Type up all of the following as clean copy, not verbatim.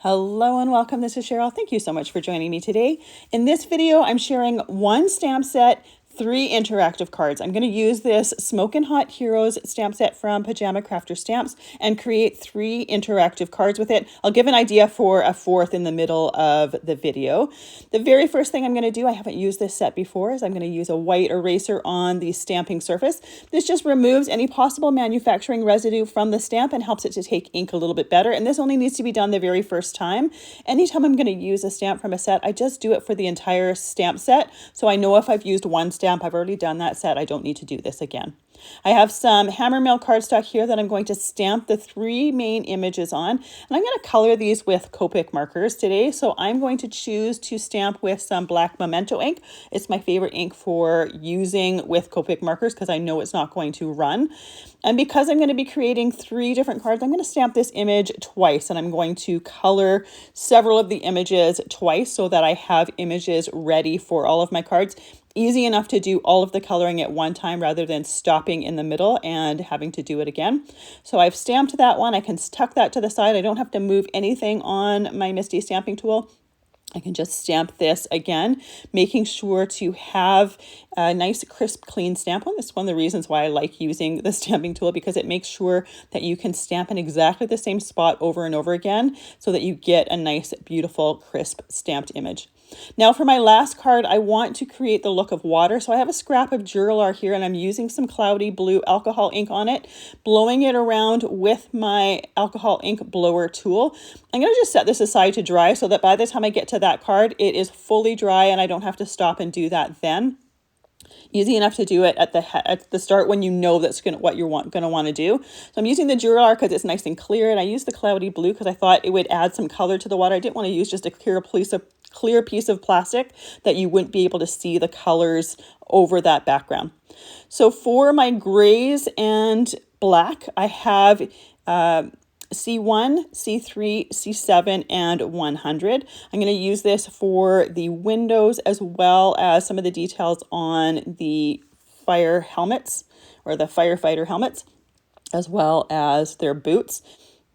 Hello and welcome. This is Cheryl. Thank you so much for joining me today. In this video, I'm sharing one stamp set, 3 interactive cards. I'm going to use this Smokin Hot Heroes stamp set from Pajama Crafter Stamps and create 3 interactive cards with it. I'll give an idea for a 4th in the middle of the video. The very first thing I'm going to do, I haven't used this set before, is I'm going to use a white eraser on the stamping surface. This just removes any possible manufacturing residue from the stamp and helps it to take ink a little bit better. And this only needs to be done the very first time. Anytime I'm going to use a stamp from a set, I just do it for the entire stamp set. So I know if I've used one stamp, I've already done that set. I don't need to do this again. I have some Hammermill Cardstock here that I'm going to stamp the 3 main images on, and I'm going to color these with Copic markers today. So I'm going to choose to stamp with some black Memento ink. It's my favorite ink for using with Copic markers because I know it's not going to run. And because I'm going to be creating 3 different cards, I'm going to stamp this image twice, and I'm going to color several of the images twice so that I have images ready for all of my cards. Easy enough to do all of the coloring at one time rather than stopping in the middle and having to do it again. So I've stamped that one. I can tuck that to the side. I don't have to move anything on my Misti stamping tool. I can just stamp this again, making sure to have a nice, crisp, clean stamp on. This is one of the reasons why I like using the stamping tool, because it makes sure that you can stamp in exactly the same spot over and over again so that you get a nice, beautiful, crisp stamped image. Now for my last card, I want to create the look of water. So I have a scrap of Dura-Lar here, and I'm using some cloudy blue alcohol ink on it, blowing it around with my alcohol ink blower tool. I'm going to just set this aside to dry so that by the time I get to that card, it is fully dry and I don't have to stop and do that then. Easy enough to do it at the start when you know that's what you're going to want to do. So I'm using the Dura-Lar because it's nice and clear, and I used the cloudy blue because I thought it would add some color to the water. I didn't want to use just a clear piece of plastic that you wouldn't be able to see the colors over that background. So for my grays and black, I have C1, C3, C7, and 100. I'm going to use this for the windows as well as some of the details on the fire helmets or the firefighter helmets, as well as their boots.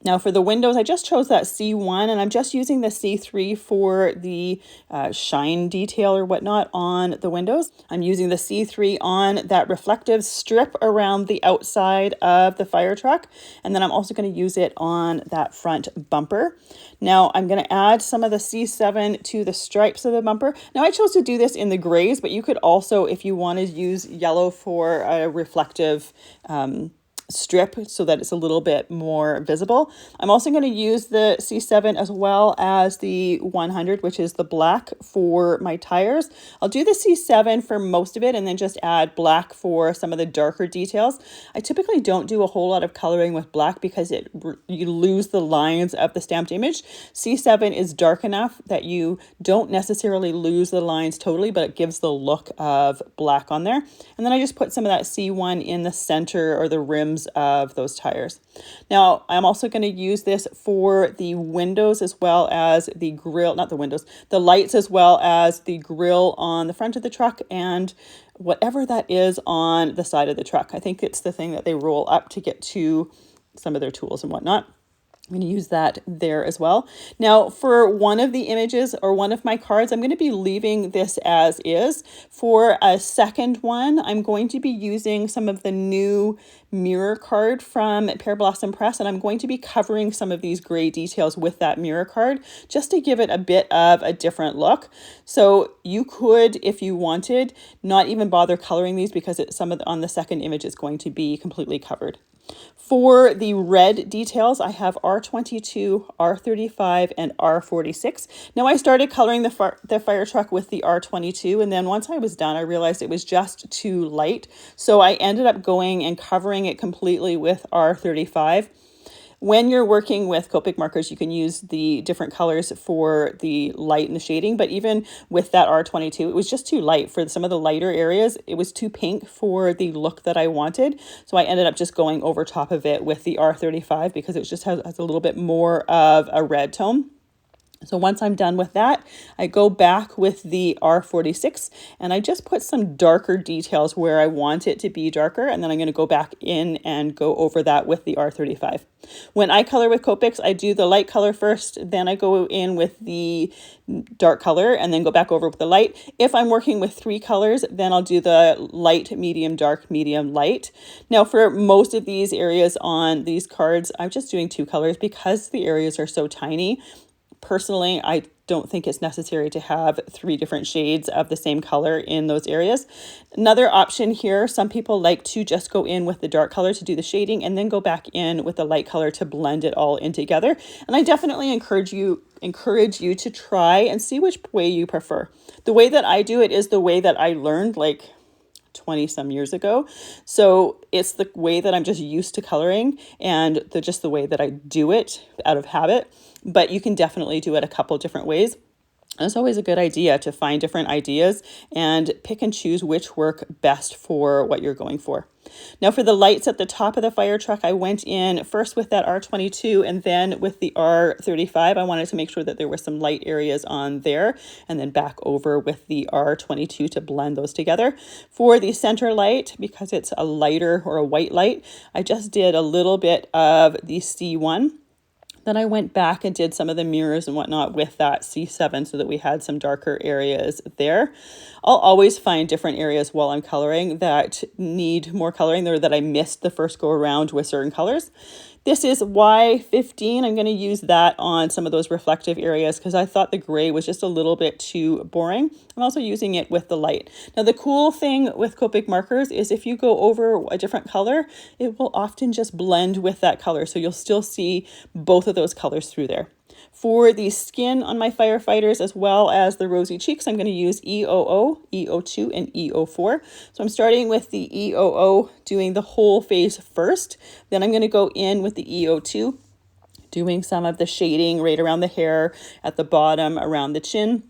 Now for the windows, I just chose that C1, and I'm just using the C3 for the shine detail or whatnot on the windows. I'm using the C3 on that reflective strip around the outside of the fire truck, and then I'm also going to use it on that front bumper. Now I'm going to add some of the C7 to the stripes of the bumper. Now I chose to do this in the grays, but you could also, if you wanted, use yellow for a reflective strip so that it's a little bit more visible. I'm also going to use the C7 as well as the 100, which is the black, for my tires. I'll do the C7 for most of it and then just add black for some of the darker details. I typically don't do a whole lot of coloring with black because you lose the lines of the stamped image. C7 is dark enough that you don't necessarily lose the lines totally, but it gives the look of black on there. And then I just put some of that C1 in the center or the rims of those tires. Now I'm also going to use this for the windows as well as the grill, not the windows, the lights as well as the grill on the front of the truck and whatever that is on the side of the truck. I think it's the thing that they roll up to get to some of their tools and whatnot. I'm going to use that there as well. Now for one of the images or one of my cards, I'm going to be leaving this as is. For a second one, I'm going to be using some of the new mirror card from Pear Blossom Press, and I'm going to be covering some of these gray details with that mirror card just to give it a bit of a different look. So you could, if you wanted, not even bother coloring these because on the second image it's going to be completely covered. For the red details, I have R22, R35, and R46. Now I started coloring the fire truck with the R22, and then once I was done, I realized it was just too light. So I ended up going and covering it completely with R35. When you're working with Copic markers, you can use the different colors for the light and the shading, but even with that R22, it was just too light for some of the lighter areas. It was too pink for the look that I wanted. So I ended up just going over top of it with the R35 because it just has a little bit more of a red tone. So once I'm done with that, I go back with the R46 and I just put some darker details where I want it to be darker. And then I'm going to go back in and go over that with the R35. When I color with Copics, I do the light color first, then I go in with the dark color and then go back over with the light. If I'm working with 3 colors, then I'll do the light, medium, dark, medium, light. Now for most of these areas on these cards, I'm just doing 2 colors because the areas are so tiny. Personally, I don't think it's necessary to have 3 different shades of the same color in those areas. Another option here, some people like to just go in with the dark color to do the shading and then go back in with the light color to blend it all in together. And I definitely encourage you to try and see which way you prefer. The way that I do it is the way that I learned like 20 some years ago. So it's the way that I'm just used to coloring and just the way that I do it out of habit. But you can definitely do it a couple different ways. And it's always a good idea to find different ideas and pick and choose which work best for what you're going for. Now for the lights at the top of the fire truck, I went in first with that R22 and then with the R35. I wanted to make sure that there were some light areas on there and then back over with the R22 to blend those together. For the center light, because it's a lighter or a white light, I just did a little bit of the C1. Then I went back and did some of the mirrors and whatnot with that C7 so that we had some darker areas there. I'll always find different areas while I'm coloring that need more coloring or that I missed the first go around with certain colors. This is Y15. I'm going to use that on some of those reflective areas because I thought the gray was just a little bit too boring. I'm also using it with the light. Now the cool thing with Copic markers is if you go over a different color, it will often just blend with that color. So you'll still see both of those colors through there. For the skin on my firefighters as well as the rosy cheeks, I'm going to use EOO, EO2, and EO4. So I'm starting with the EOO, doing the whole face first. Then I'm going to go in with the EO2, doing some of the shading right around the hair, at the bottom, around the chin.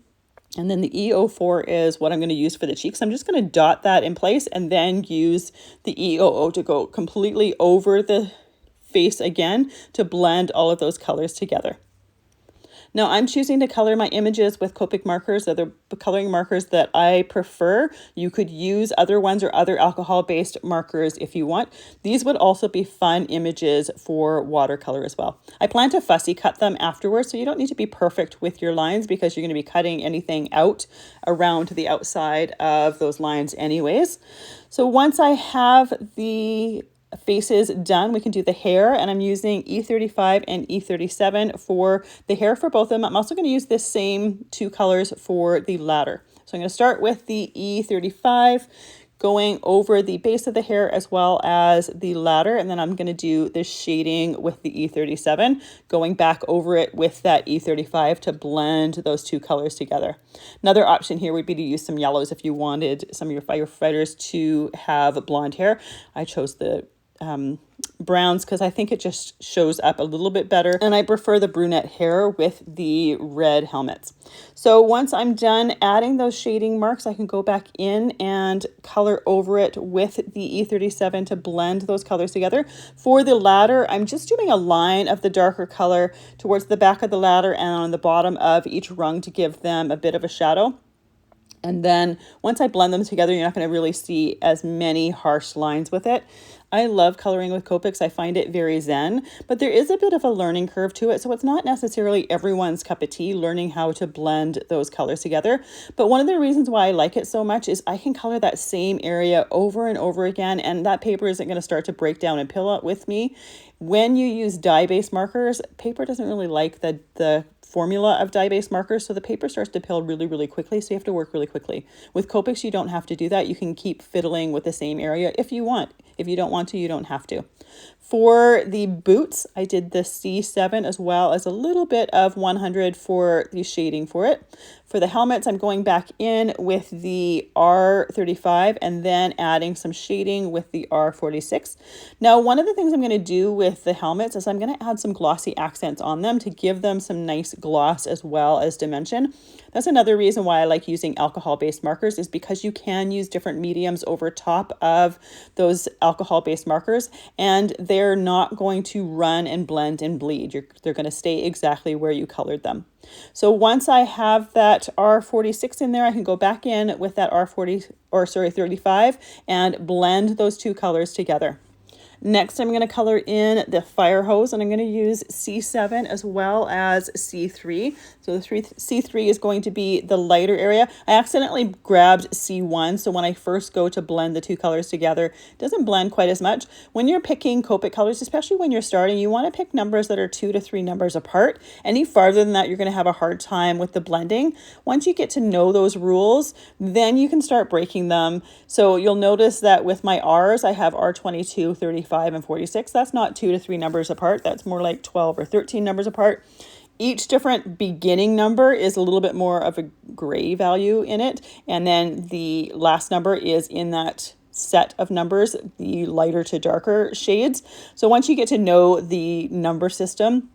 And then the EO4 is what I'm going to use for the cheeks. I'm just going to dot that in place and then use the EOO to go completely over the face again to blend all of those colors together. Now I'm choosing to color my images with Copic markers. They're the coloring markers that I prefer. You could use other ones or other alcohol-based markers if you want. These would also be fun images for watercolor as well. I plan to fussy cut them afterwards, so you don't need to be perfect with your lines because you're going to be cutting anything out around the outside of those lines anyways. So once I have the faces done, we can do the hair, and I'm using E35 and E37 for the hair for both of them. I'm also going to use this same 2 colors for the ladder. So I'm going to start with the E35, going over the base of the hair as well as the ladder, and then I'm going to do the shading with the E37, going back over it with that E35 to blend those 2 colors together. Another option here would be to use some yellows if you wanted some of your firefighters to have blonde hair. I chose the browns because I think it just shows up a little bit better, and I prefer the brunette hair with the red helmets. So once I'm done adding those shading marks, I can go back in and color over it with the E37 to blend those colors together. For the ladder, I'm just doing a line of the darker color towards the back of the ladder and on the bottom of each rung to give them a bit of a shadow. And then once I blend them together, you're not going to really see as many harsh lines with it. I love coloring with Copics. I find it very zen, but there is a bit of a learning curve to it. So it's not necessarily everyone's cup of tea, learning how to blend those colors together. But one of the reasons why I like it so much is I can color that same area over and over again, and that paper isn't going to start to break down and pill out with me. When you use dye-based markers, paper doesn't really like the formula of dye-based markers, so the paper starts to pill really, really quickly, so you have to work really quickly. With Copics, you don't have to do that. You can keep fiddling with the same area if you want. If you don't want to, you don't have to. For the boots, I did the C7 as well as a little bit of 100 for the shading for it. For the helmets, I'm going back in with the R35 and then adding some shading with the R46. Now, one of the things I'm going to do with the helmets is I'm going to add some glossy accents on them to give them some nice gloss as well as dimension. That's another reason why I like using alcohol-based markers, is because you can use different mediums over top of those alcohol-based markers, and they they're not going to run and blend and bleed. They're going to stay exactly where you colored them. So once I have that R46 in there, I can go back in with that 35 and blend those two colors together. Next, I'm going to color in the fire hose, and I'm going to use C7 as well as C3. So the C3 is going to be the lighter area. I accidentally grabbed C1, so when I first go to blend the two colors together, it doesn't blend quite as much. When you're picking Copic colors, especially when you're starting, you want to pick numbers that are 2 to 3 numbers apart. Any farther than that, you're going to have a hard time with the blending. Once you get to know those rules, then you can start breaking them. So you'll notice that with my R's, I have R22, 35, and 46. That's not 2 to 3 numbers apart. That's more like 12 or 13 numbers apart. Each different beginning number is a little bit more of a gray value in it. And then the last number is in that set of numbers, the lighter to darker shades. So once you get to know the number system,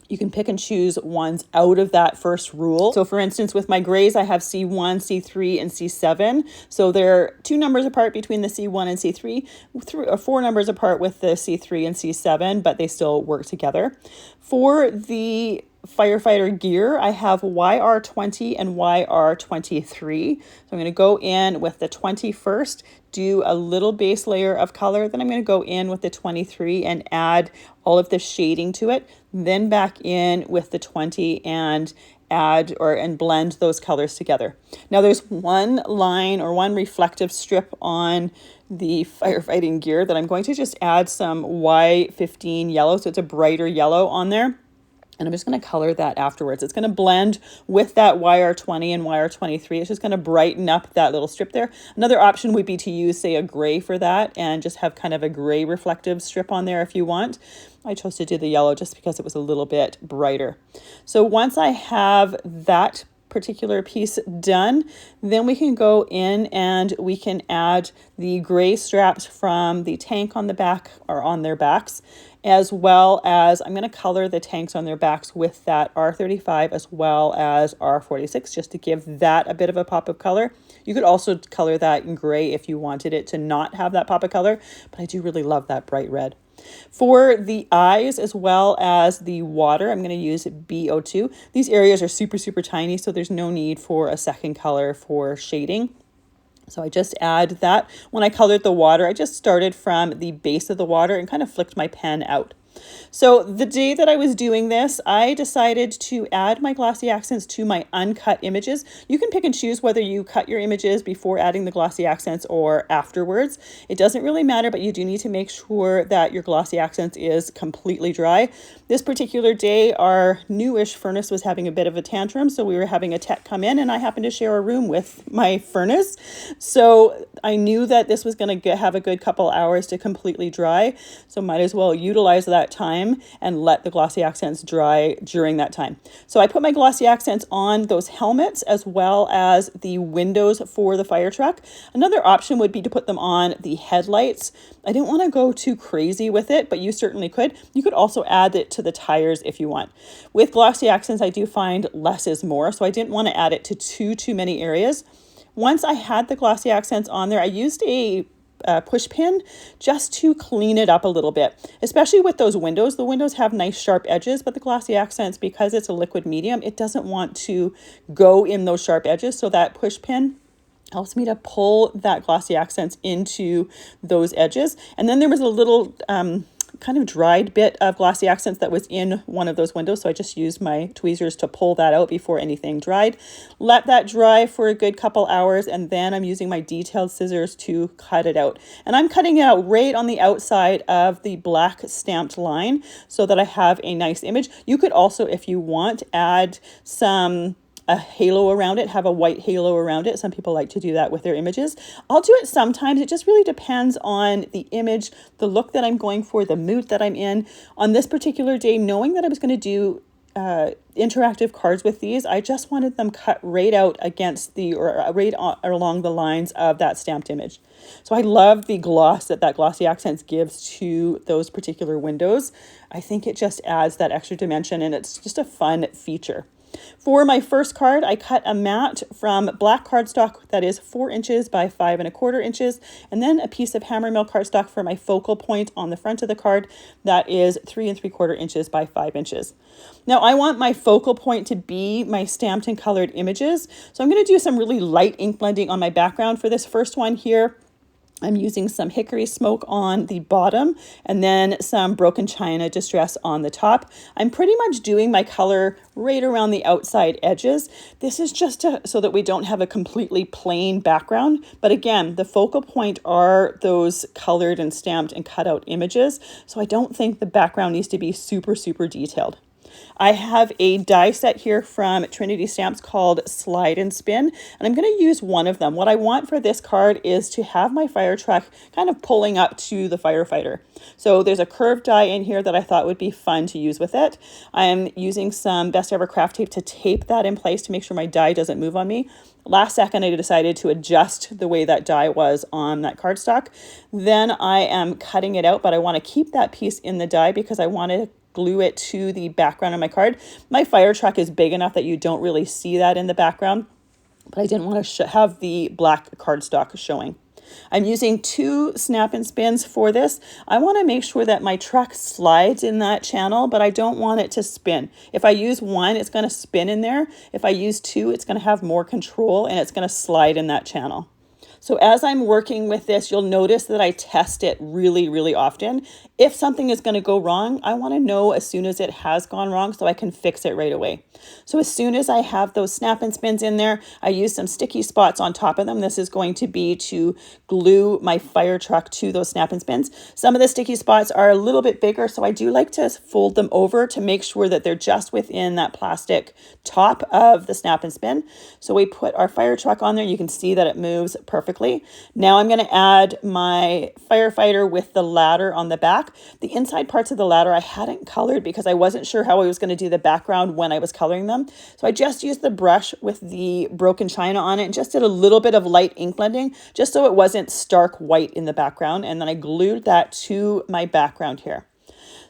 you can pick and choose ones out of that first rule. So for instance, with my grays, I have C1, C3, and C7. So they're 2 numbers apart between the C1 and C3, 4 numbers apart with the C3 and C7, but they still work together. For the firefighter gear, I have YR20 and YR23. So I'm going to go in with the 20 first, do a little base layer of color. Then I'm going to go in with the 23 and add all of the shading to it. Then back in with the 20 and add and blend those colors together. Now there's one line or one reflective strip on the firefighting gear that I'm going to just add some Y15 yellow. So it's a brighter yellow on there. And I'm just going to color that afterwards. It's going to blend with that YR20 and YR23. It's just going to brighten up that little strip there. Another option would be to use, say, a gray for that and just have kind of a gray reflective strip on there if you want. I chose to do the yellow just because it was a little bit brighter. So once I have that particular piece done, then we can go in and we can add the gray straps from the tank on the back or on their backs, as well as I'm going to color the tanks on their backs with that R35 as well as R46 just to give that a bit of a pop of color. You could also color that in gray if you wanted it to not have that pop of color, but I do really love that bright red. For the eyes as well as the water, I'm going to use BO2. These areas are super, super tiny, so there's no need for a second color for shading. So I just add that. When I colored the water, I just started from the base of the water and kind of flicked my pen out. So the day that I was doing this, I decided to add my glossy accents to my uncut images. You can pick and choose whether you cut your images before adding the glossy accents or afterwards. It doesn't really matter, but you do need to make sure that your glossy accents is completely dry. This particular day, our newish furnace was having a bit of a tantrum, so we were having a tech come in, and I happened to share a room with my furnace. So I knew that this was going to have a good couple hours to completely dry, so might as well utilize that time and let the glossy accents dry during that time. So I put my glossy accents on those helmets as well as the windows for the fire truck. Another option would be to put them on the headlights. I didn't want to go too crazy with it, but you certainly could. You could also add it to the tires if you want. With glossy accents, I do find less is more, so I didn't want to add it to too many areas. Once I had the glossy accents on there, I used a push pin just to clean it up a little bit, especially with those windows. The windows have nice sharp edges, but the glossy accents, because it's a liquid medium, it doesn't want to go in those sharp edges. So that push pin helps me to pull that glossy accents into those edges. And then there was a little kind of dried bit of glossy accents that was in one of those windows, so I just used my tweezers to pull that out before anything dried. Let that dry for a good couple hours, and then I'm using my detailed scissors to cut it out. And I'm cutting it out right on the outside of the black stamped line so that I have a nice image. You could also, if you want, add a halo around it, have a white halo around it. Some people like to do that with their images. I'll do it sometimes. It just really depends on the image, the look that I'm going for, the mood that I'm in. On this particular day, knowing that I was going to do interactive cards with these, I just wanted them cut right out against along the lines of that stamped image. So I love the gloss that glossy accents gives to those particular windows. I think it just adds that extra dimension, and it's just a fun feature. For my first card, I cut a mat from black cardstock that is 4 inches by 5¼ inches, and then a piece of Hammermill cardstock for my focal point on the front of the card that is 3¾ inches by 5 inches. Now I want my focal point to be my stamped and colored images, so I'm going to do some really light ink blending on my background for this first one here. I'm using some hickory smoke on the bottom and then some broken china distress on the top. I'm pretty much doing my color right around the outside edges. This is just so that we don't have a completely plain background. But again, the focal point are those colored and stamped and cut out images. So I don't think the background needs to be super, super detailed. I have a die set here from Trinity Stamps called Slide and Spin, and I'm going to use one of them. What I want for this card is to have my fire truck kind of pulling up to the firefighter. So there's a curved die in here that I thought would be fun to use with it. I am using some Best Ever Craft tape to tape that in place to make sure my die doesn't move on me. Last second, I decided to adjust the way that die was on that cardstock. Then I am cutting it out, but I want to keep that piece in the die because I want to glue it to the background of my card. My fire truck is big enough that you don't really see that in the background, but I didn't want to have the black cardstock showing. I'm using 2 snap and spins for this. I want to make sure that my truck slides in that channel, but I don't want it to spin. If I use 1, it's going to spin in there. If I use 2, it's going to have more control and it's going to slide in that channel. So as I'm working with this, you'll notice that I test it really, really often. If something is going to go wrong, I want to know as soon as it has gone wrong so I can fix it right away. So as soon as I have those snap and spins in there, I use some sticky spots on top of them. This is going to be to glue my fire truck to those snap and spins. Some of the sticky spots are a little bit bigger, so I do like to fold them over to make sure that they're just within that plastic top of the snap and spin. So we put our fire truck on there. You can see that it moves perfectly. Now I'm going to add my firefighter with the ladder on the back. The inside parts of the ladder I hadn't colored because I wasn't sure how I was going to do the background when I was coloring them. So I just used the brush with the broken china on it and just did a little bit of light ink blending just so it wasn't stark white in the background. And then I glued that to my background here.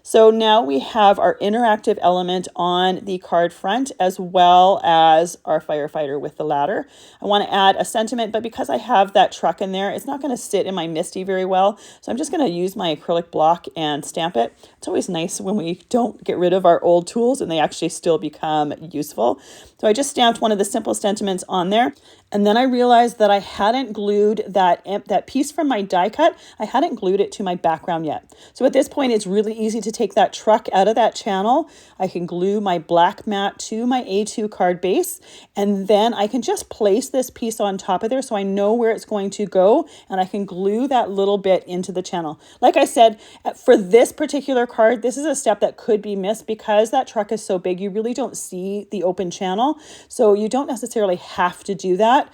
So now we have our interactive element on the card front as well as our firefighter with the ladder. I want to add a sentiment, but because I have that truck in there, it's not going to sit in my Misti very well. So I'm just going to use my acrylic block and stamp it. It's always nice when we don't get rid of our old tools and they actually still become useful. So I just stamped one of the simple sentiments on there. And then I realized that I hadn't glued that piece from my die cut. I hadn't glued it to my background yet. So at this point, it's really easy to take that truck out of that channel. I can glue my black mat to my A2 card base, and then I can just place this piece on top of there so I know where it's going to go, and I can glue that little bit into the channel. Like I said, for this particular card, this is a step that could be missed because that truck is so big, you really don't see the open channel. So you don't necessarily have to do that.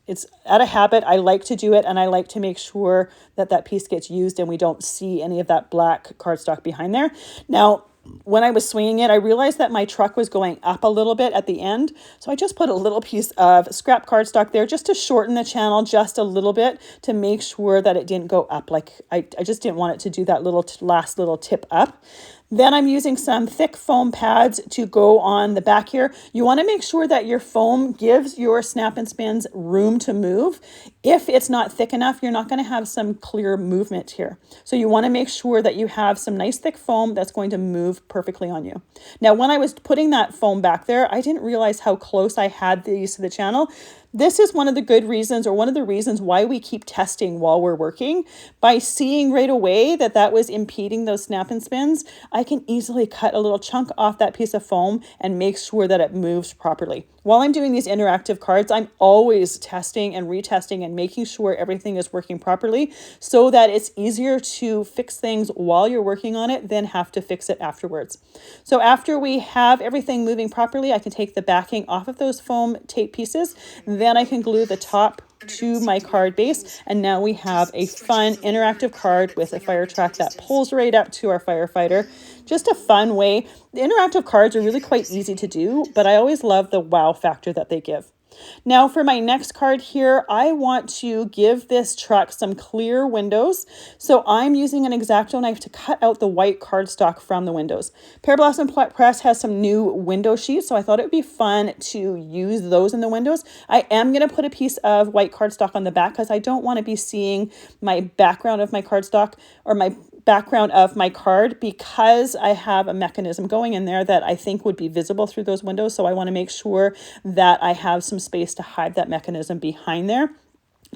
It's out of habit. I like to do it, and I like to make sure that that piece gets used and we don't see any of that black cardstock behind there. Now, when I was swinging it, I realized that my truck was going up a little bit at the end. So I just put a little piece of scrap cardstock there just to shorten the channel just a little bit to make sure that it didn't go up. Like I just didn't want it to do that last little tip up. Then I'm using some thick foam pads to go on the back here. You want to make sure that your foam gives your snap and spins room to move. If it's not thick enough, you're not going to have some clear movement here. So you want to make sure that you have some nice thick foam that's going to move perfectly on you. Now, when I was putting that foam back there, I didn't realize how close I had these to the channel. This is one of the good reasons, or one of the reasons why we keep testing while we're working. By seeing right away that that was impeding those snap and spins, I can easily cut a little chunk off that piece of foam and make sure that it moves properly. While I'm doing these interactive cards, I'm always testing and retesting and making sure everything is working properly so that it's easier to fix things while you're working on it than have to fix it afterwards. So after we have everything moving properly, I can take the backing off of those foam tape pieces. Then I can glue the top to my card base, and now we have a fun interactive card with a fire truck that pulls right up to our firefighter. Just a fun way. The interactive cards are really quite easy to do, but I always love the wow factor that they give. Now for my next card here, I want to give this truck some clear windows. So I'm using an X-Acto knife to cut out the white cardstock from the windows. Pear Blossom Press has some new window sheets, so I thought it would be fun to use those in the windows. I am going to put a piece of white cardstock on the back because I don't want to be seeing my background of my cardstock or my background of my card, because I have a mechanism going in there that I think would be visible through those windows. So I want to make sure that I have some space to hide that mechanism behind there.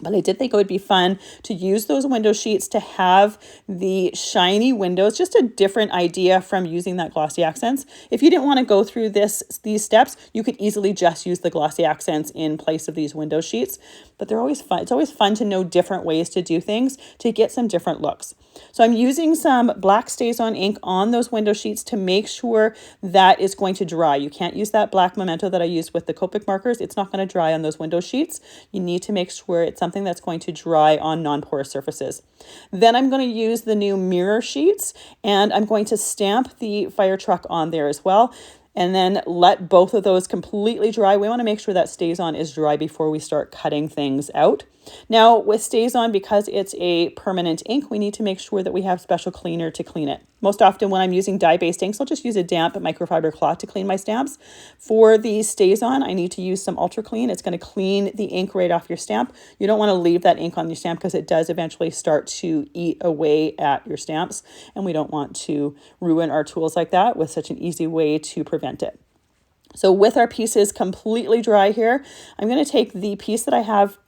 But I did think it would be fun to use those window sheets to have the shiny windows, just a different idea from using that glossy accents. If you didn't want to go through these steps, you could easily just use the glossy accents in place of these window sheets. But they're always fun. It's always fun to know different ways to do things to get some different looks. So I'm using some black StazOn ink on those window sheets to make sure that it's going to dry. You can't use that black Memento that I used with the Copic markers. It's not going to dry on those window sheets. You need to make sure it's something that's going to dry on non-porous surfaces. Then I'm going to use the new mirror sheets, and I'm going to stamp the fire truck on there as well, and then let both of those completely dry. We want to make sure that StazOn is dry before we start cutting things out. Now with StazOn, because it's a permanent ink, we need to make sure that we have special cleaner to clean it. Most often when I'm using dye-based inks, I'll just use a damp microfiber cloth to clean my stamps. For the StazOn, I need to use some Ultra Clean. It's going to clean the ink right off your stamp. You don't want to leave that ink on your stamp because it does eventually start to eat away at your stamps, and we don't want to ruin our tools like that with such an easy way to prevent it. So with our pieces completely dry here, I'm going to take the piece that I have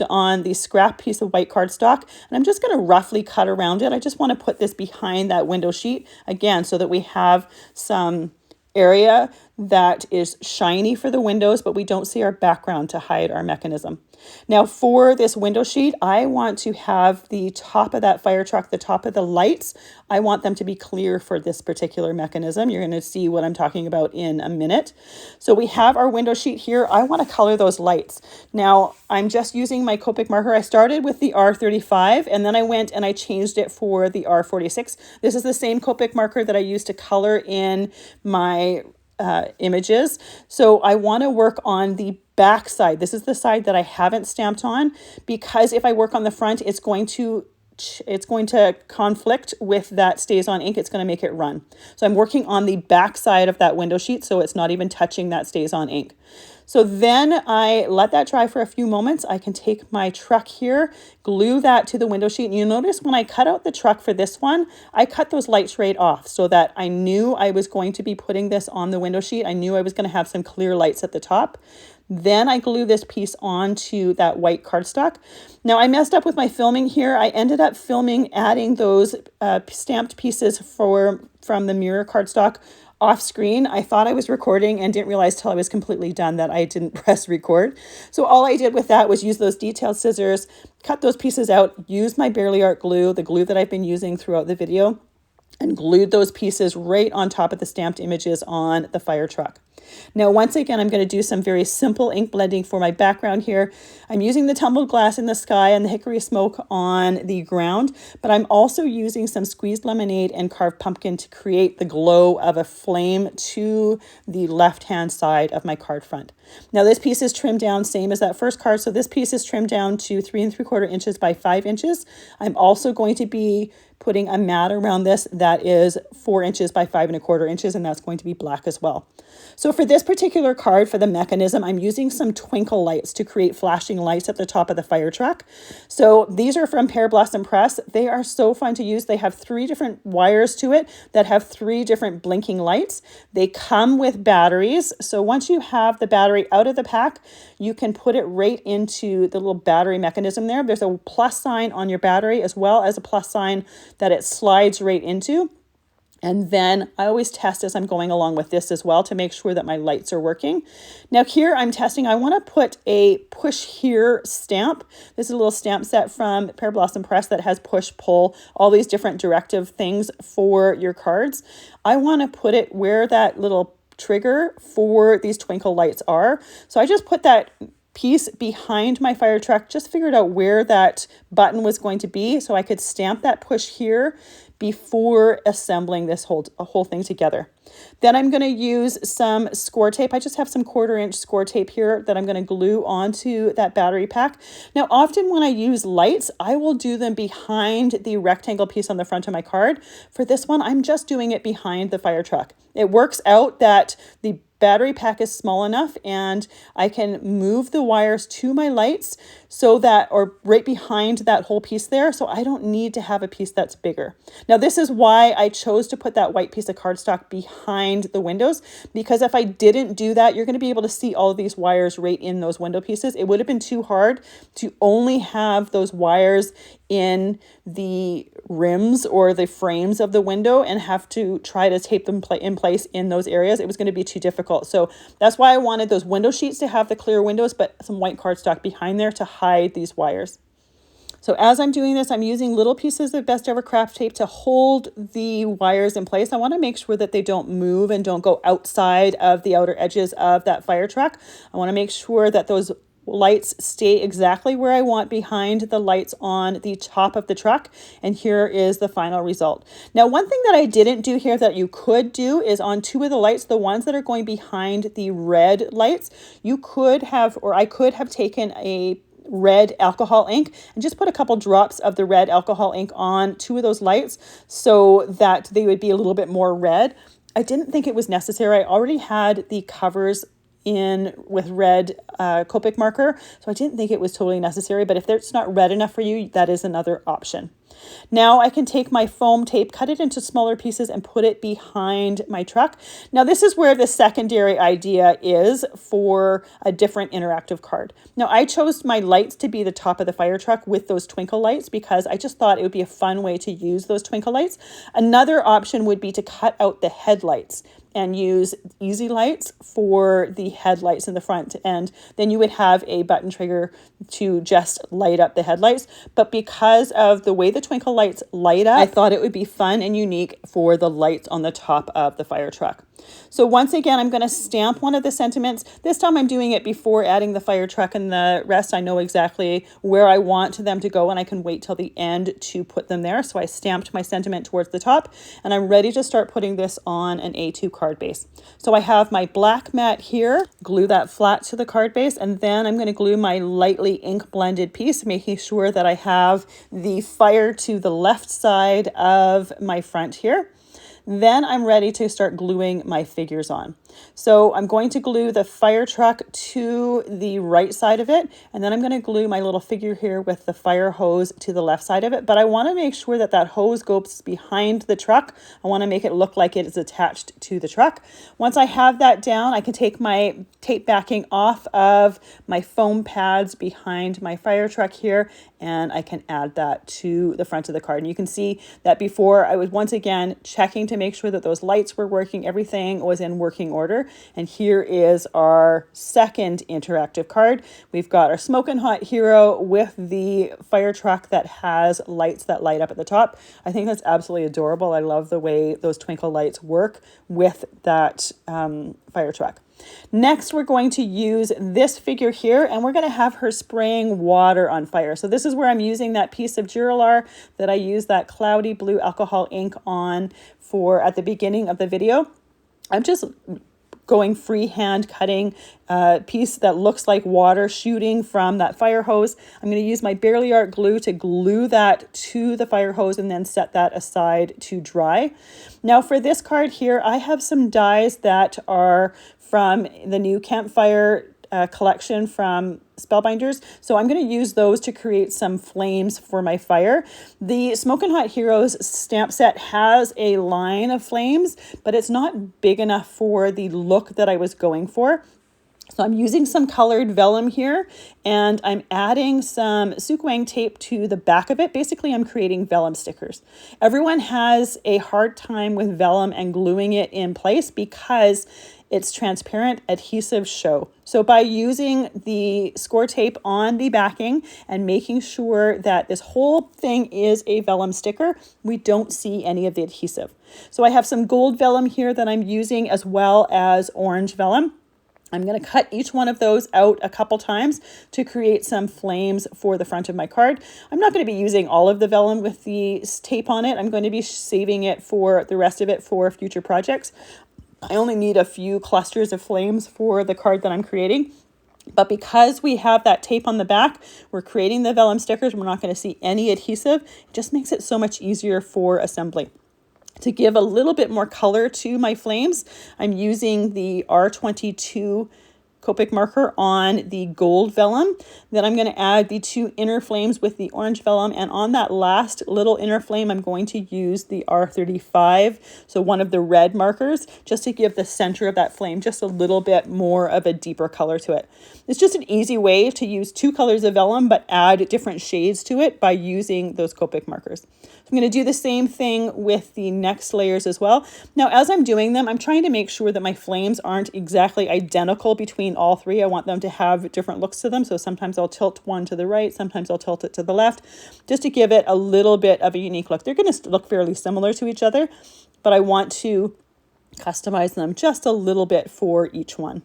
on the scrap piece of white cardstock, and I'm just going to roughly cut around it. I just want to put this behind that window sheet again so that we have some area that is shiny for the windows, but we don't see our background to hide our mechanism. Now for this window sheet, I want to have the top of that fire truck, the top of the lights, I want them to be clear for this particular mechanism. You're going to see what I'm talking about in a minute. So we have our window sheet here. I want to color those lights. Now I'm just using my Copic marker. I started with the R35 and then I went and I changed it for the R46. This is the same Copic marker that I used to color in my images. So I want to work on the back side. This is the side that I haven't stamped on, because if I work on the front, it's going to conflict with that StazOn ink. It's going to make it run. So I'm working on the back side of that window sheet, so it's not even touching that StazOn ink. So then I let that dry for a few moments. I can take my truck here, glue that to the window sheet. And you'll notice when I cut out the truck for this one, I cut those lights right off so that I knew I was going to be putting this on the window sheet. I knew I was going to have some clear lights at the top. Then I glue this piece onto that white cardstock. Now I messed up with my filming here. I ended up adding those stamped pieces from the mirror cardstock off screen. I thought I was recording and didn't realize till I was completely done that I didn't press record. So all I did with that was use those detailed scissors, cut those pieces out, use my Barely Art glue, the glue that I've been using throughout the video, and glued those pieces right on top of the stamped images on the fire truck. Now, once again, I'm going to do some very simple ink blending for my background here. I'm using the tumbled glass in the sky and the hickory smoke on the ground, but I'm also using some squeezed lemonade and carved pumpkin to create the glow of a flame to the left-hand side of my card front. Now, this piece is trimmed down, same as that first card. So this piece is trimmed down to 3 3/4 inches by 5 inches. I'm also going to be putting a mat around this that is 4 inches by 5 1/4 inches, and that's going to be black as well. So for this particular card, for the mechanism, I'm using some twinkle lights to create flashing lights at the top of the fire truck. So these are from Pear Blossom Press. They are so fun to use. They have 3 different wires to it that have 3 different blinking lights. They come with batteries. So once you have the battery out of the pack, you can put it right into the little battery mechanism there. There's a plus sign on your battery as well as a plus sign that it slides right into. And then I always test as I'm going along with this as well to make sure that my lights are working. Now here I'm testing, I want to put a push here stamp. This is a little stamp set from Pear Blossom Press that has push, pull, all these different directive things for your cards. I want to put it where that little trigger for these twinkle lights are. So I just put that piece behind my fire truck, just figured out where that button was going to be so I could stamp that push here before assembling this whole thing together. Then I'm going to use some score tape. I just have some 1/4-inch score tape here that I'm going to glue onto that battery pack. Now, often when I use lights, I will do them behind the rectangle piece on the front of my card. For this one, I'm just doing it behind the fire truck. It works out that the battery pack is small enough and I can move the wires to my lights so that, or right behind that whole piece there, so I don't need to have a piece that's bigger. Now this is why I chose to put that white piece of cardstock behind the windows, because if I didn't do that, you're going to be able to see all of these wires right in those window pieces. It would have been too hard to only have those wires in the rims or the frames of the window and have to try to tape them in place in those areas. It was going to be too difficult. So that's why I wanted those window sheets to have the clear windows, but some white cardstock behind there to hide these wires. So as I'm doing this, I'm using little pieces of Best Ever Craft tape to hold the wires in place. I want to make sure that they don't move and don't go outside of the outer edges of that fire truck. I want to make sure that those lights stay exactly where I want behind the lights on the top of the truck. And here is the final result. Now, one thing that I didn't do here that you could do is on 2 of the lights, the ones that are going behind the red lights, you could have, or I could have taken a red alcohol ink and just put a couple drops of the red alcohol ink on 2 of those lights so that they would be a little bit more red. I didn't think it was necessary. I already had the covers in with red Copic marker, so I didn't think it was totally necessary, but if it's not red enough for you, that is another option. Now I can take my foam tape, cut it into smaller pieces and put it behind my truck. Now this is where the secondary idea is for a different interactive card. Now I chose my lights to be the top of the fire truck with those twinkle lights because I just thought it would be a fun way to use those twinkle lights. Another option would be to cut out the headlights and use easy lights for the headlights in the front, and then you would have a button trigger to just light up the headlights. But because of the way the twinkle lights light up, I thought it would be fun and unique for the lights on the top of the fire truck. So once again, I'm going to stamp one of the sentiments. This time I'm doing it before adding the fire truck, and the rest I know exactly where I want them to go and I can wait till the end to put them there. So I stamped my sentiment towards the top and I'm ready to start putting this on an A2 card base. So I have my black mat here, glue that flat to the card base, and then I'm going to glue my lightly ink blended piece, making sure that I have the fire to the left side of my front here. Then I'm ready to start gluing my figures on. So I'm going to glue the fire truck to the right side of it, and then I'm going to glue my little figure here with the fire hose to the left side of it. But I want to make sure that that hose goes behind the truck. I want to make it look like it is attached to the truck. Once I have that down, I can take my tape backing off of my foam pads behind my fire truck here, and I can add that to the front of the card. And you can see that before I was once again checking to make sure that those lights were working, everything was in working order. And here is our second interactive card. We've got our Smokin Hot Hero with the fire truck that has lights that light up at the top. I think that's absolutely adorable. I love the way those twinkle lights work with that fire truck. Next, we're going to use this figure here, and we're going to have her spraying water on fire. So this is where I'm using that piece of Dura-Lar that I used that cloudy blue alcohol ink on for at the beginning of the video. I'm just going freehand cutting a piece that looks like water shooting from that fire hose. I'm going to use my Barely Art glue to glue that to the fire hose and then set that aside to dry. Now for this card here, I have some dies that are from the new Campfire collection from Spellbinders. So I'm going to use those to create some flames for my fire. The Smokin Hot Heroes stamp set has a line of flames, but it's not big enough for the look that I was going for. So I'm using some colored vellum here, and I'm adding some Sukwang tape to the back of it. Basically, I'm creating vellum stickers. Everyone has a hard time with vellum and gluing it in place because it's transparent adhesive show. So by using the score tape on the backing and making sure that this whole thing is a vellum sticker, we don't see any of the adhesive. So I have some gold vellum here that I'm using as well as orange vellum. I'm going to cut each one of those out a couple times to create some flames for the front of my card. I'm not going to be using all of the vellum with the tape on it. I'm going to be saving it for the rest of it for future projects. I only need a few clusters of flames for the card that I'm creating. But because we have that tape on the back, we're creating the vellum stickers. We're not going to see any adhesive. It just makes it so much easier for assembly. To give a little bit more color to my flames, I'm using the R22 Copic marker on the gold vellum. Then I'm going to add the 2 inner flames with the orange vellum, and on that last little inner flame I'm going to use the R35, so one of the red markers, just to give the center of that flame just a little bit more of a deeper color to it. It's just an easy way to use 2 colors of vellum but add different shades to it by using those Copic markers. I'm going to do the same thing with the next layers as well. Now, as I'm doing them, I'm trying to make sure that my flames aren't exactly identical between all 3. I want them to have different looks to them. So sometimes I'll tilt one to the right, sometimes I'll tilt it to the left, just to give it a little bit of a unique look. They're going to look fairly similar to each other, but I want to customize them just a little bit for each one.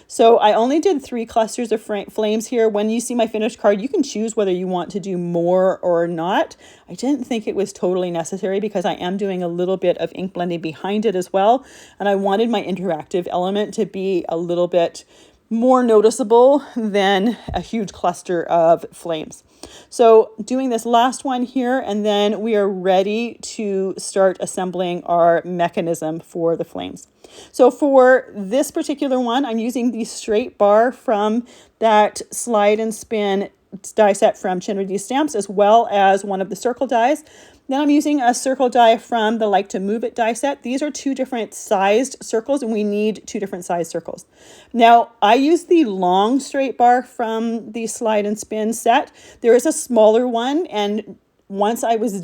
So I only did 3 clusters of flames here. When you see my finished card, you can choose whether you want to do more or not. I didn't think it was totally necessary because I am doing a little bit of ink blending behind it as well. And I wanted my interactive element to be a little bit more noticeable than a huge cluster of flames. So doing this last one here, and then we are ready to start assembling our mechanism for the flames. So for this particular one, I'm using the straight bar from that slide and spin die set from Chinridee Stamps, as well as one of the circle dies. Then I'm using a circle die from the Like to Move It die set. These are 2 different sized circles, and we need 2 different sized circles. Now, I use the long straight bar from the slide and spin set. There is a smaller one, and once I was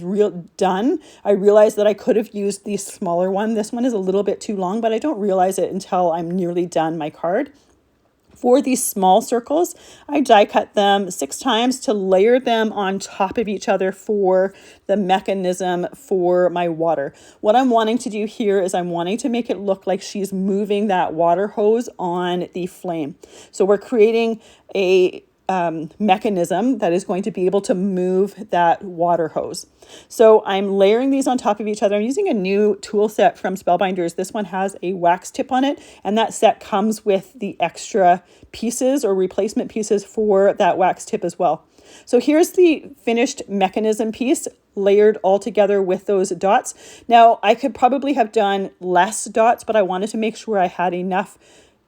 done, I realized that I could have used the smaller one. This one is a little bit too long, but I don't realize it until I'm nearly done my card. For these small circles, I die cut them 6 times to layer them on top of each other for the mechanism for my water. What I'm wanting to do here is I'm wanting to make it look like she's moving that water hose on the flame. So we're creating a mechanism that is going to be able to move that water hose. So I'm layering these on top of each other. I'm using a new tool set from Spellbinders. This one has a wax tip on it, and that set comes with the extra pieces or replacement pieces for that wax tip as well. So here's the finished mechanism piece layered all together with those dots. Now, I could probably have done less dots, but I wanted to make sure I had enough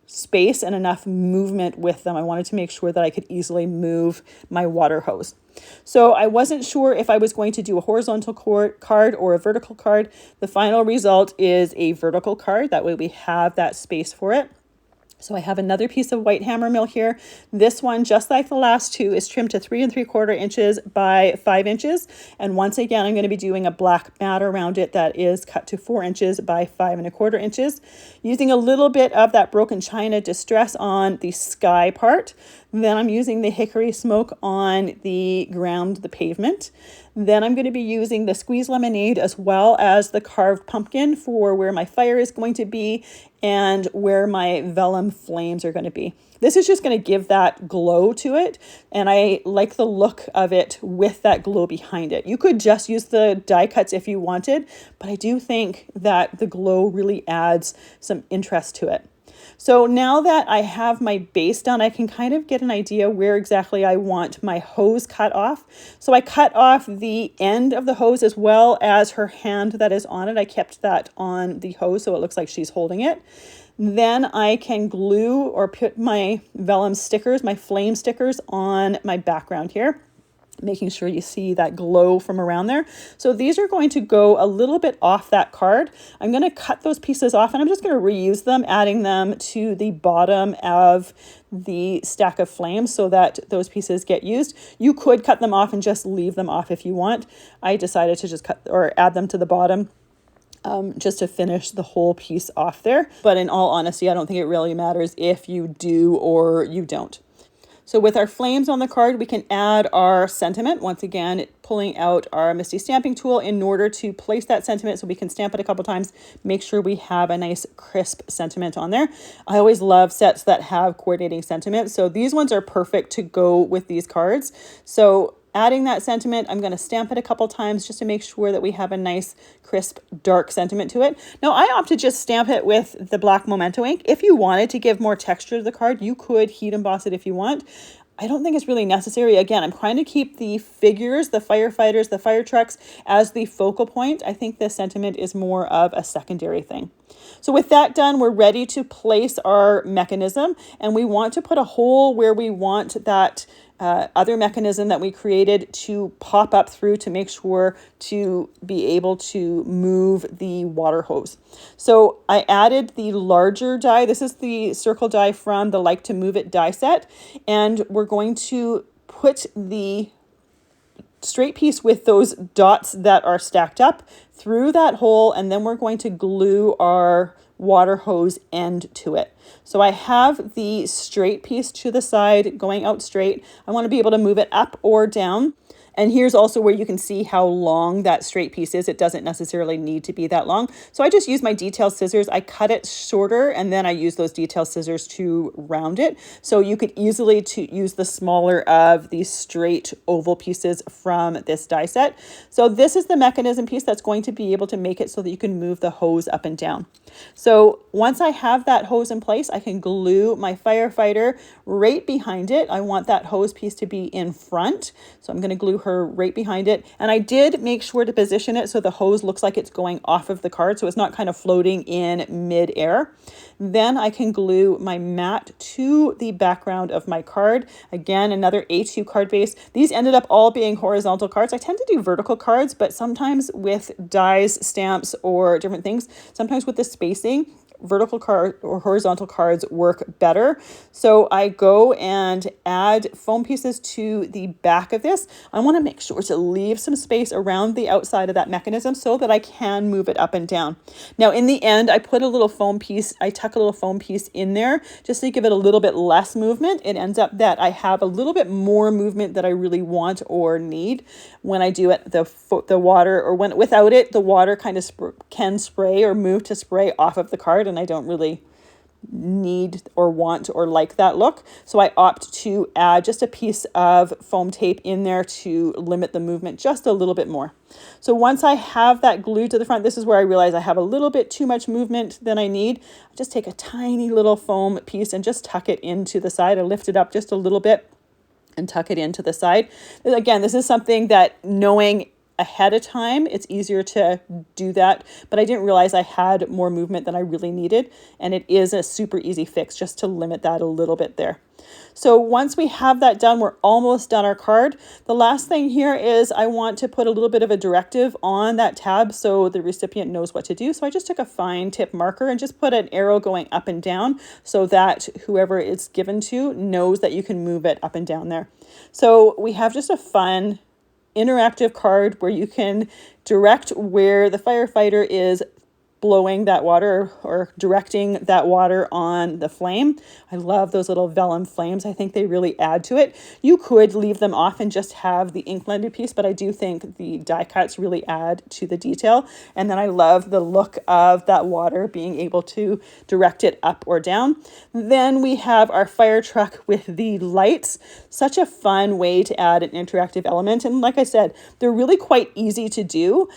space and enough movement with them. I wanted to make sure that I could easily move my water hose. So I wasn't sure if I was going to do a horizontal card or a vertical card. The final result is a vertical card. That way we have that space for it. So I have another piece of white Hammermill here. This one, just like the last 2, is trimmed to 3 3/4 inches by 5 inches. And once again, I'm going to be doing a black mat around it that is cut to 4 inches by 5 1/4 inches. Using a little bit of that broken china distress on the sky part. Then I'm using the hickory smoke on the ground, the pavement. Then I'm going to be using the squeeze lemonade as well as the carved pumpkin for where my fire is going to be and where my vellum flames are going to be. This is just going to give that glow to it, and I like the look of it with that glow behind it. You could just use the die cuts if you wanted, but I do think that the glow really adds some interest to it. So now that I have my base done, I can kind of get an idea where exactly I want my hose cut off. So I cut off the end of the hose as well as her hand that is on it. I kept that on the hose so it looks like she's holding it. Then I can glue or put my vellum stickers, my flame stickers on my background here, making sure you see that glow from around there. So these are going to go a little bit off that card. I'm going to cut those pieces off and I'm just going to reuse them, adding them to the bottom of the stack of flames so that those pieces get used. You could cut them off and just leave them off if you want. I decided to just cut or add them to the bottom just to finish the whole piece off there. But in all honesty, I don't think it really matters if you do or you don't. So with our flames on the card, we can add our sentiment. Once again, pulling out our Misti stamping tool in order to place that sentiment so we can stamp it a couple times, make sure we have a nice crisp sentiment on there. I always love sets that have coordinating sentiment. So these ones are perfect to go with these cards. So adding that sentiment, I'm going to stamp it a couple times just to make sure that we have a nice, crisp, dark sentiment to it. Now, I opt to just stamp it with the black Memento ink. If you wanted to give more texture to the card, you could heat emboss it if you want. I don't think it's really necessary. Again, I'm trying to keep the figures, the firefighters, the fire trucks as the focal point. I think the sentiment is more of a secondary thing. So with that done, we're ready to place our mechanism, and we want to put a hole where we want that other mechanism that we created to pop up through to make sure to be able to move the water hose. So I added the larger die. This is the circle die from the Like to Move It die set, and we're going to put the straight piece with those dots that are stacked up through that hole, and then we're going to glue our water hose end to it. So I have the straight piece to the side going out straight. I want to be able to move it up or down. And here's also where you can see how long that straight piece is. It doesn't necessarily need to be that long. So I just use my detail scissors. I cut it shorter, and then I use those detail scissors to round it. So you could easily use the smaller of these straight oval pieces from this die set. So this is the mechanism piece that's going to be able to make it so that you can move the hose up and down. So once I have that hose in place, I can glue my firefighter right behind it. I want that hose piece to be in front. So I'm going to glue her right behind it. And I did make sure to position it so the hose looks like it's going off of the card, so it's not kind of floating in mid-air. Then I can glue my mat to the background of my card. Again, another A2 card base. These ended up all being horizontal cards. I tend to do vertical cards, but sometimes with dies, stamps, or different things, sometimes with the spacing, vertical card or horizontal cards work better. So I go and add foam pieces to the back of this. I want to make sure to leave some space around the outside of that mechanism so that I can move it up and down. Now in the end, I put a little foam piece, I tuck a little foam piece in there just to give it a little bit less movement. It ends up that I have a little bit more movement that I really want or need when I do it. The water, or when without it, the water kind of can spray or move to spray off of the card, and I don't really need or want or like that look. So I opt to add just a piece of foam tape in there to limit the movement just a little bit more. So once I have that glued to the front, this is where I realize I have a little bit too much movement than I need. I just take a tiny little foam piece and just tuck it into the side. I lift it up just a little bit and tuck it into the side. Again, this is something that knowing ahead of time, it's easier to do that, but I didn't realize I had more movement than I really needed, and it is a super easy fix just to limit that a little bit there. So once we have that done, we're almost done our card. The last thing here is I want to put a little bit of a directive on that tab so the recipient knows what to do. So I just took a fine tip marker and just put an arrow going up and down so that whoever it's given to knows that you can move it up and down there. So we have just a fun interactive card where you can direct where the firefighter is blowing that water or directing that water on the flame. I love those little vellum flames. I think they really add to it. You could leave them off and just have the ink blended piece, but I do think the die cuts really add to the detail. And then I love the look of that water being able to direct it up or down. Then we have our fire truck with the lights. Such a fun way to add an interactive element. And like I said, they're really quite easy to do.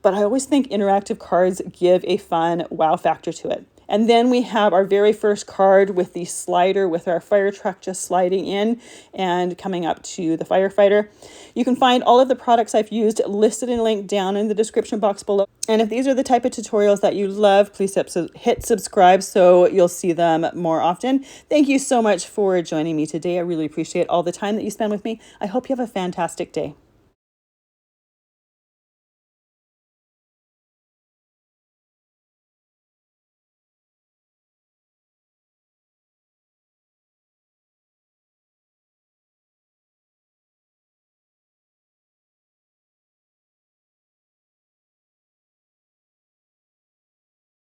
But I always think interactive cards give a fun wow factor to it. And then we have our very first card with the slider with our fire truck just sliding in and coming up to the firefighter. You can find all of the products I've used listed and linked down in the description box below. And if these are the type of tutorials that you love, please hit subscribe so you'll see them more often. Thank you so much for joining me today. I really appreciate all the time that you spend with me. I hope you have a fantastic day.